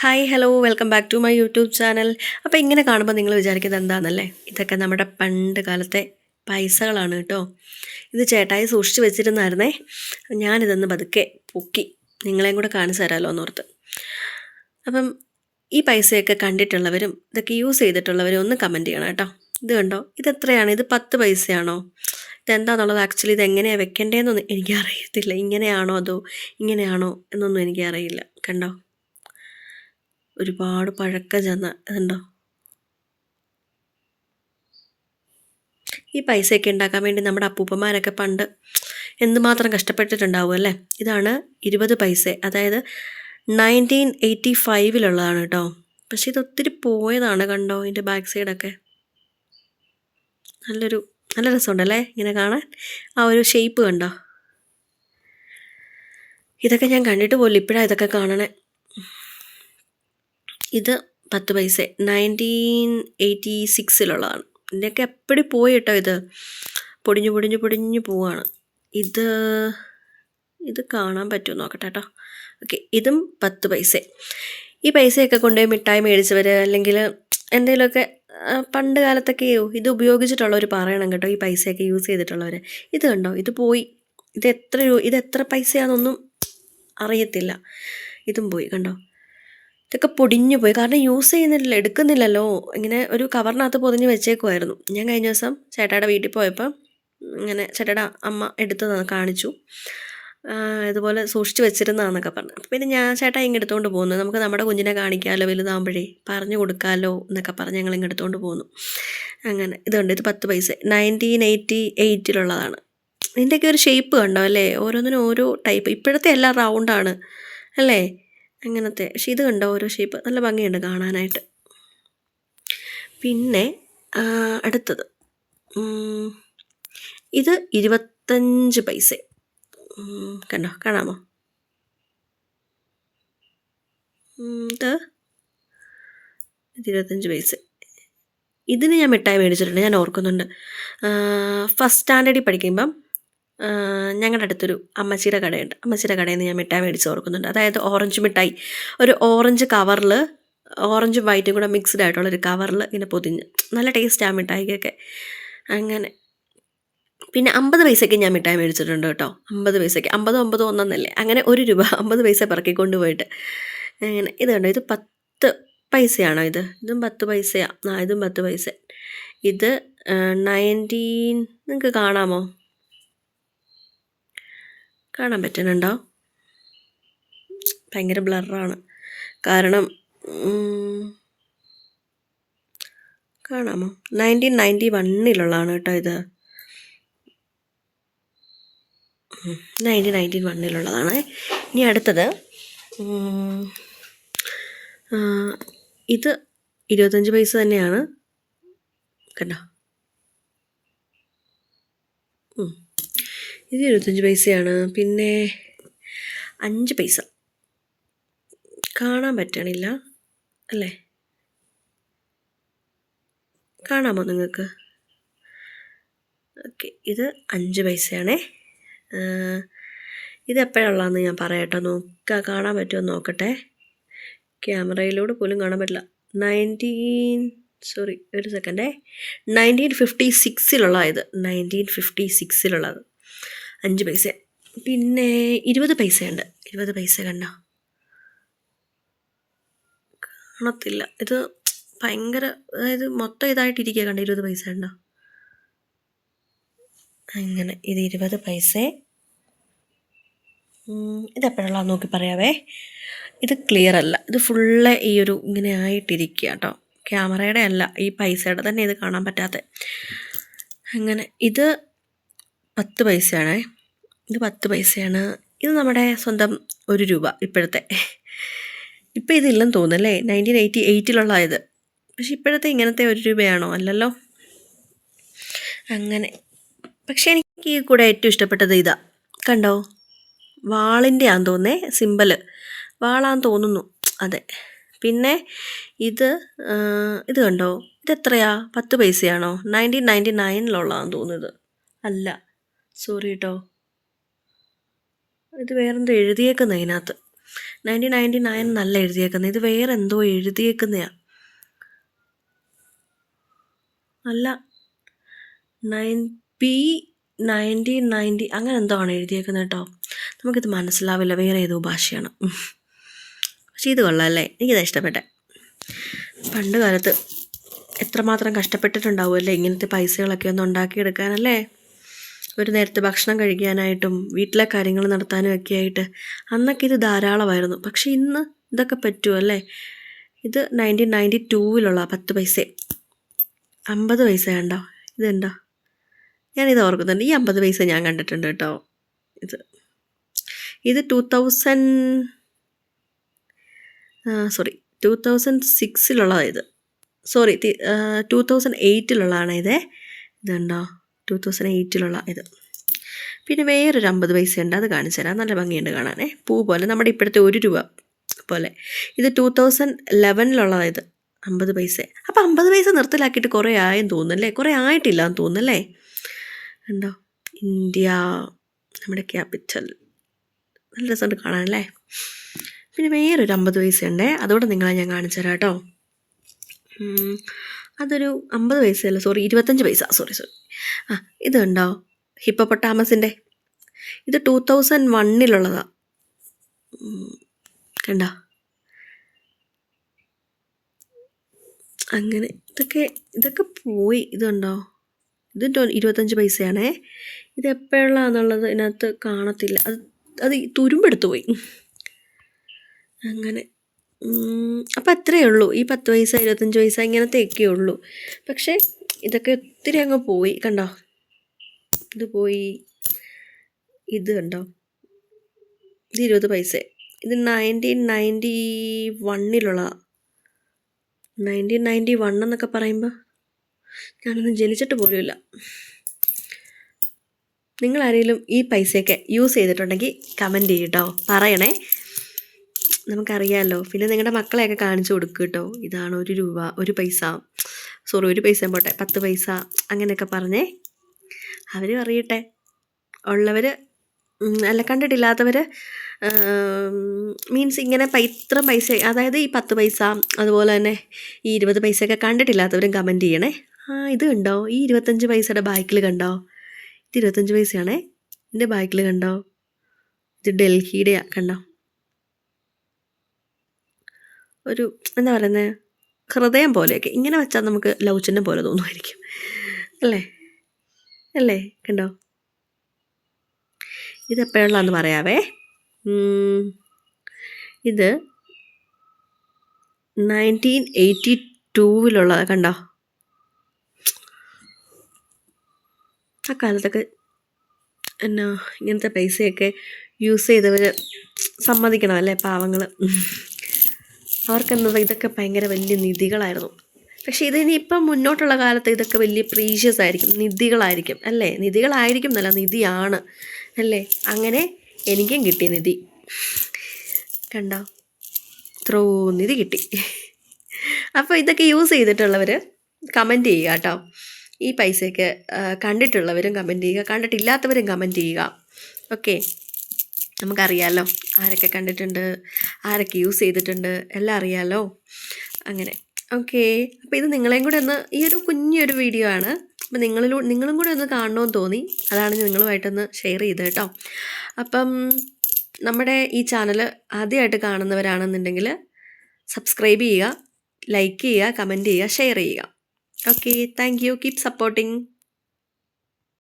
Hi hello welcome back to my YouTube channel. അപ്പോൾ ഇങ്ങനെ കാണുമ്പോൾ നിങ്ങൾ വിചാരിക്കുന്നത് എന്താണെന്നല്ലേ, ഇതൊക്കെ നമ്മുടെ പണ്ട് കാലത്തെ പൈസകളാണ് കേട്ടോ. ഇത് ചേട്ടായി സൂക്ഷിച്ച് വെച്ചിരുന്നായിരുന്നേ. ഞാനിതൊന്ന് പതുക്കെ പൊക്കി നിങ്ങളെയും കൂടെ കാണിച്ചു തരാമല്ലോ എന്നോർത്ത്. അപ്പം ഈ പൈസയൊക്കെ കണ്ടിട്ടുള്ളവരും ഇതൊക്കെ യൂസ് ചെയ്തിട്ടുള്ളവരും ഒന്ന് കമൻറ്റ് ചെയ്യണം കേട്ടോ. ഇത് കണ്ടോ, ഇതെത്രയാണ്? ഇത് 10 പൈസയാണോ? ഇതെന്താണെന്നുള്ളത് ആക്ച്വലി ഇത് എങ്ങനെയാണ് വെക്കേണ്ടതെന്നൊന്നും എനിക്കറിയത്തില്ല. ഇങ്ങനെയാണോ അതോ ഇങ്ങനെയാണോ എന്നൊന്നും എനിക്കറിയില്ല. കണ്ടോ, ഒരുപാട് പഴക്കം ചെന്ന ഇതുണ്ടോ. ഈ പൈസയൊക്കെ ഉണ്ടാക്കാൻ വേണ്ടി നമ്മുടെ അപ്പൂപ്പന്മാരൊക്കെ പണ്ട് എന്തുമാത്രം കഷ്ടപ്പെട്ടിട്ടുണ്ടാവും അല്ലേ. ഇതാണ് 20 പൈസ, അതായത് 1985 കേട്ടോ. പക്ഷെ ഇത് ഒത്തിരി പോയതാണ്. കണ്ടോ ഇതിൻ്റെ ബാക്ക് സൈഡൊക്കെ നല്ല രസമുണ്ടല്ലേ ഇങ്ങനെ കാണാൻ. ആ ഒരു ഷേപ്പ് കണ്ടോ. ഇതൊക്കെ ഞാൻ കണ്ടിട്ട് പോലും ഇപ്പോഴാണ് ഇതൊക്കെ കാണണേ. ഇത് 10 പൈസ 1986 ഇതിൻ്റെയൊക്കെ എപ്പോഴും പോയി കേട്ടോ. ഇത് പൊടിഞ്ഞു പോവാണ്. ഇത് കാണാൻ പറ്റുമോ നോക്കട്ടെ കേട്ടോ. ഓക്കെ, ഇതും 10 പൈസ. ഈ പൈസയൊക്കെ കൊണ്ടുപോയി മിഠായി മേടിച്ചവർ അല്ലെങ്കിൽ എന്തെങ്കിലുമൊക്കെ പണ്ട് കാലത്തൊക്കെയോ ഇത് ഉപയോഗിച്ചിട്ടുള്ളവർ പറയണം കേട്ടോ, ഈ പൈസയൊക്കെ യൂസ് ചെയ്തിട്ടുള്ളവർ. ഇത് കണ്ടോ, ഇത് പോയി. ഇത് എത്ര പൈസയാണെന്നൊന്നും അറിയത്തില്ല. ഇതും പോയി കണ്ടോ. ഇതൊക്കെ പൊടിഞ്ഞു പോയി, കാരണം യൂസ് ചെയ്യുന്നില്ല, എടുക്കുന്നില്ലല്ലോ. ഇങ്ങനെ ഒരു കവറിനകത്ത് പൊതിഞ്ഞ് വെച്ചേക്കുമായിരുന്നു. ഞാൻ കഴിഞ്ഞ ദിവസം ചേട്ടായുടെ വീട്ടിൽ പോയപ്പോൾ ഇങ്ങനെ ചേട്ടായുടെ അമ്മ എടുത്ത് കാണിച്ചു. ഇതുപോലെ സൂക്ഷിച്ച് വെച്ചിരുന്നതാണെന്നൊക്കെ പറഞ്ഞു. അപ്പോൾ പിന്നെ ഞാൻ ചേട്ടാ ഇങ്ങെടുത്തുകൊണ്ട് പോകുന്നു, നമുക്ക് നമ്മുടെ കുഞ്ഞിനെ കാണിക്കാമല്ലോ, വലുതാകുമ്പോഴേ പറഞ്ഞു കൊടുക്കാമല്ലോ എന്നൊക്കെ പറഞ്ഞ് ഞങ്ങൾ ഇങ്ങെടുത്തുകൊണ്ട് പോകുന്നു. അങ്ങനെ ഇതുണ്ട്, ഇത് 10 പൈസ 1988 ഇതിൻ്റെയൊക്കെ ഒരു ഷേപ്പ് കണ്ടോ അല്ലേ. ഓരോന്നിനും ഓരോ ടൈപ്പ്. ഇപ്പോഴത്തെ എല്ലാം റൗണ്ടാണ് അല്ലേ, അങ്ങനത്തെ. പക്ഷെ ഇത് കണ്ടോ ഓരോ ഷേപ്പ്, നല്ല ഭംഗിയുണ്ട് കാണാനായിട്ട്. പിന്നെ അടുത്തത് ഇത് 25 പൈസ. കണ്ടോ, കാണാമോ? ഇത് 25 പൈസ. ഇതിന് ഞാൻ മിഠായി മേടിച്ചിട്ടുണ്ട്, ഞാൻ ഓർക്കുന്നുണ്ട്. ഫസ്റ്റ് സ്റ്റാൻഡേർഡിൽ പഠിക്കുമ്പം ഞങ്ങളുടെ അടുത്തൊരു അമ്മച്ചിയുടെ കടയുണ്ട്. അമ്മച്ചിയുടെ കടയിൽ നിന്ന് ഞാൻ മിഠായി മേടിച്ച് ഓർക്കുന്നുണ്ട്. അതായത് ഓറഞ്ച് മിഠായി, ഒരു ഓറഞ്ച് കവറിൽ, ഓറഞ്ചും വൈറ്റും കൂടെ മിക്സ്ഡ് ആയിട്ടുള്ളൊരു കവറിൽ ഇങ്ങനെ പൊതിഞ്ഞ്, നല്ല ടേസ്റ്റ് ആ മിഠായിക്കൊക്കെ. അങ്ങനെ പിന്നെ 50 പൈസയ്ക്ക് ഞാൻ മിഠായി മേടിച്ചിട്ടുണ്ട് കേട്ടോ. 50 പൈസയ്ക്ക് 50 ഒന്നല്ലേ, അങ്ങനെ 1 രൂപ 50 പൈസ പിറക്കിക്കൊണ്ട് പോയിട്ട്. അങ്ങനെ ഇത് കണ്ടോ, ഇത് 10 പൈസയാണോ? ഇതും 10 പൈസയാണ്. ഇതും 10 പൈസ. ഇത് 19, നിങ്ങൾക്ക് കാണാമോ? കാണാൻ പറ്റുന്നുണ്ടോ? ഭയങ്കര ബ്ലറാണ്, കാരണം കാണാമോ? 1991 കേട്ടോ. ഇത് 1991 ഇനി അടുത്തത് ഇത് 25 പൈസ തന്നെയാണ് കണ്ടോ. ഇത് 25 പൈസയാണ്. പിന്നെ 5 പൈസ കാണാൻ പറ്റണില്ല അല്ലേ, കാണാമോ നിങ്ങൾക്ക്? ഓക്കെ, ഇത് 5 പൈസയാണേ. ഇതെപ്പോഴുള്ളതെന്ന് ഞാൻ പറയാം കേട്ടോ. കാണാൻ പറ്റുമോ നോക്കട്ടെ. ക്യാമറയിലൂടെ പോലും കാണാൻ പറ്റില്ല. 1956 ഇത് 1956 5 പൈസ. പിന്നെ 20 പൈസയുണ്ട്. 20 പൈസ കണ്ടോ, കാണത്തില്ല. ഇത് ഭയങ്കര, അതായത് മൊത്തം ഇതായിട്ടിരിക്കുക കണ്ടോ. 20 പൈസ ഉണ്ടോ, അങ്ങനെ. ഇത് 20 പൈസ. ഇതെപ്പോഴുള്ള നോക്കി പറയാവേ. ഇത് ക്ലിയർ അല്ല, ഇത് ഫുള്ള് ഈ ഒരു ഇങ്ങനെ ആയിട്ടിരിക്കുക കേട്ടോ. ക്യാമറയുടെ അല്ല, ഈ പൈസയുടെ തന്നെ ഇത് കാണാൻ പറ്റാത്ത. അങ്ങനെ ഇത് 10 പൈസയാണേ. ഇത് 10 പൈസയാണ്. ഇത് നമ്മുടെ സ്വന്തം 1 രൂപ ഇപ്പോഴത്തെ. ഇപ്പം ഇതില്ലെന്ന് തോന്നുന്നല്ലേ, 1988 ഇത്. പക്ഷെ ഇപ്പോഴത്തെ ഇങ്ങനത്തെ 1 രൂപയാണോ? അല്ലല്ലോ. അങ്ങനെ പക്ഷെ എനിക്ക് കൂടെ ഏറ്റവും ഇഷ്ടപ്പെട്ടത് ഇതാ കണ്ടോ, വാളിൻ്റെ ആണെന്ന് തോന്നുന്നേ, സിമ്പല് വാളാന്ന് തോന്നുന്നു. അതെ. പിന്നെ ഇത് കണ്ടോ, ഇതെത്രയാ? 10 പൈസയാണോ? 1999 തോന്നുന്നത്. അല്ല, സോറി കേട്ടോ, ഇത് വേറെന്തോ എഴുതിയേക്കുന്ന അതിനകത്ത്. 1999 നല്ല എഴുതിയേക്കുന്നത്. ഇത് വേറെ എന്തോ എഴുതിയേക്കുന്നതാ. അല്ല, 1990 അങ്ങനെ എന്തോ ആണ് എഴുതിയേക്കുന്നത് കേട്ടോ. നമുക്കിത് മനസ്സിലാവില്ല, വേറെ ഏതോ ഭാഷയാണ്. പക്ഷേ ഇത് കൊള്ളാം അല്ലേ, എനിക്കിതാ ഇഷ്ടപ്പെട്ടെ. പണ്ട് കാലത്ത് എത്രമാത്രം കഷ്ടപ്പെട്ടിട്ടുണ്ടാവുമല്ലേ ഇങ്ങനത്തെ പൈസകളൊക്കെ ഒന്ന് ഉണ്ടാക്കിയെടുക്കാനല്ലേ. ഒരു നേരത്തെ ഭക്ഷണം കഴിക്കാനായിട്ടും വീട്ടിലെ കാര്യങ്ങൾ നടത്താനും ഒക്കെ ആയിട്ട് അന്നൊക്കെ ഇത് ധാരാളമായിരുന്നു. പക്ഷെ ഇന്ന് ഇതൊക്കെ പറ്റുമല്ലേ. ഇത് 1992 10 പൈസ. 50 പൈസ കണ്ടോ, ഇതുണ്ടോ? ഞാനിത് ഓർക്കുന്നുണ്ട്, ഈ 50 പൈസ ഞാൻ കണ്ടിട്ടുണ്ട് കേട്ടോ. ഇത് 2006 ഇത്. 2008 ഇത്. ഇതുണ്ടോ, 2008 ഇത്. പിന്നെ വേറൊരു 50 പൈസ ഉണ്ട്, അത് കാണിച്ചു തരാം. നല്ല ഭംഗിയുണ്ട് കാണാനേ, പൂ പോലെ, നമ്മുടെ ഇപ്പോഴത്തെ 1 രൂപ പോലെ. ഇത് 2011 ഇത് 50 പൈസ. അപ്പം 50 പൈസ നിർത്തലാക്കിയിട്ട് കുറേ ആയെന്ന് തോന്നുന്നല്ലേ, കുറേ ആയിട്ടില്ല എന്ന് തോന്നുന്നല്ലേ. ഉണ്ടോ, ഇന്ത്യ നമ്മുടെ ക്യാപിറ്റൽ, നല്ല രസമുണ്ട് കാണാനല്ലേ. പിന്നെ വേറൊരു 50 പൈസ ഉണ്ടേ, അതോടെ നിങ്ങളെ ഞാൻ കാണിച്ചു തരാം കേട്ടോ. അതൊരു 50 പൈസയല്ല, 25 പൈസ. ഇത് കണ്ടോ, ഹിപ്പോപ്പൊട്ടാമസിൻ്റെ. ഇത് 2001 കണ്ടോ. അങ്ങനെ ഇതൊക്കെ പോയി. ഇതുണ്ടോ, ഇത് 25 പൈസയാണേ. ഇത് എപ്പോഴുള്ളതാണെന്നുള്ളത് ഇതിനകത്ത് കാണത്തില്ല, അത് തുരുമ്പെടുത്ത് പോയി. അങ്ങനെ അപ്പം അത്രയേ ഉള്ളൂ. ഈ 10 പൈസ 25 പൈസ ഇങ്ങനത്തെയൊക്കെ ഉള്ളൂ. പക്ഷേ ഇതൊക്കെ ഒത്തിരി അങ്ങ് പോയി കണ്ടോ. ഇത് പോയി. ഇത് കണ്ടോ, ഇത് 20 പൈസ. ഇത് 1991 1991 എന്നൊക്കെ പറയുമ്പോൾ ഞാനൊന്നും ജനിച്ചിട്ട് പോലുമില്ല. നിങ്ങളാരെങ്കിലും ഈ പൈസയൊക്കെ യൂസ് ചെയ്തിട്ടുണ്ടെങ്കിൽ കമൻറ്റ് ചെയ്യട്ടോ, പറയണേ, നമുക്കറിയാമല്ലോ. പിന്നെ നിങ്ങളുടെ മക്കളെയൊക്കെ കാണിച്ചു കൊടുക്കുക കേട്ടോ. ഇതാണ് 1 രൂപ, 1 പൈസ, 1 പൈസ പോട്ടെ, 10 പൈസ അങ്ങനെയൊക്കെ പറഞ്ഞേ, അവരും അറിയട്ടെ. ഉള്ളവർ അല്ല, കണ്ടിട്ടില്ലാത്തവർ മീൻസ് ഇങ്ങനെ ഇത്ര പൈസ, അതായത് ഈ 10 പൈസ അതുപോലെ തന്നെ ഈ 20 പൈസയൊക്കെ കണ്ടിട്ടില്ലാത്തവരും കമൻറ്റ് ചെയ്യണേ. ഇത് കണ്ടോ, ഈ 25 പൈസയുടെ ബാക്കിൽ കണ്ടോ, ഇത് 25 പൈസയാണേ. ഇതിൻ്റെ ബാക്കിൽ കണ്ടോ, ഇത് ഡൽഹിയുടെയാണ് കണ്ടോ. ഒരു എന്താ പറയുന്നത്, ഹൃദയം പോലെയൊക്കെ ഇങ്ങനെ വെച്ചാൽ നമുക്ക് ലവ് ചിഹ്നം പോലെ തോന്നുമായിരിക്കും അല്ലേ കണ്ടോ. ഇതെപ്പോഴുള്ളതെന്ന് പറയാവേ. ഇത് 1982 കണ്ടോ. ആ കാലത്തൊക്കെ എന്നാ ഇങ്ങനത്തെ പൈസയൊക്കെ യൂസ് ചെയ്തവർ സമ്മതിക്കണം അല്ലേ, പാവങ്ങൾ. അവർക്കെന്നത് ഇതൊക്കെ ഭയങ്കര വലിയ നിധികളായിരുന്നു. പക്ഷേ ഇതിനിപ്പം മുന്നോട്ടുള്ള കാലത്ത് ഇതൊക്കെ വലിയ പ്രീഷ്യസ് ആയിരിക്കും, നിധികളായിരിക്കും അല്ലേ. നിധികളായിരിക്കും എന്നല്ല, നിധിയാണ് അല്ലേ. അങ്ങനെ എനിക്കും കിട്ടി നിധി കണ്ടോ, ഇത്രോ നിധി കിട്ടി. അപ്പോൾ ഇതൊക്കെ യൂസ് ചെയ്തിട്ടുള്ളവർ കമൻറ്റ് ചെയ്യുക കേട്ടോ. ഈ പൈസയൊക്കെ കണ്ടിട്ടുള്ളവരും കമൻറ്റ് ചെയ്യുക, കണ്ടിട്ടില്ലാത്തവരും കമൻറ്റ് ചെയ്യുക. ഓക്കെ, നമുക്കറിയാമല്ലോ ആരൊക്കെ കണ്ടിട്ടുണ്ട്, ആരൊക്കെ യൂസ് ചെയ്തിട്ടുണ്ട്, എല്ലാം അറിയാമല്ലോ. അങ്ങനെ ഓക്കെ. അപ്പോൾ ഇത് നിങ്ങളെയും കൂടെ ഒന്ന്, ഈ ഒരു കുഞ്ഞൊരു വീഡിയോ ആണ്, അപ്പം നിങ്ങളും കൂടെ ഒന്ന് കാണണമെന്ന് തോന്നി, അതാണ് നിങ്ങളുമായിട്ടൊന്ന് ഷെയർ ചെയ്തത് കേട്ടോ. അപ്പം നമ്മുടെ ഈ ചാനൽ ആദ്യമായിട്ട് കാണുന്നവരാണെന്നുണ്ടെങ്കിൽ സബ്സ്ക്രൈബ് ചെയ്യുക, ലൈക്ക് ചെയ്യുക, കമൻറ്റ് ചെയ്യുക, ഷെയർ ചെയ്യുക. Okay, thank you, keep supporting.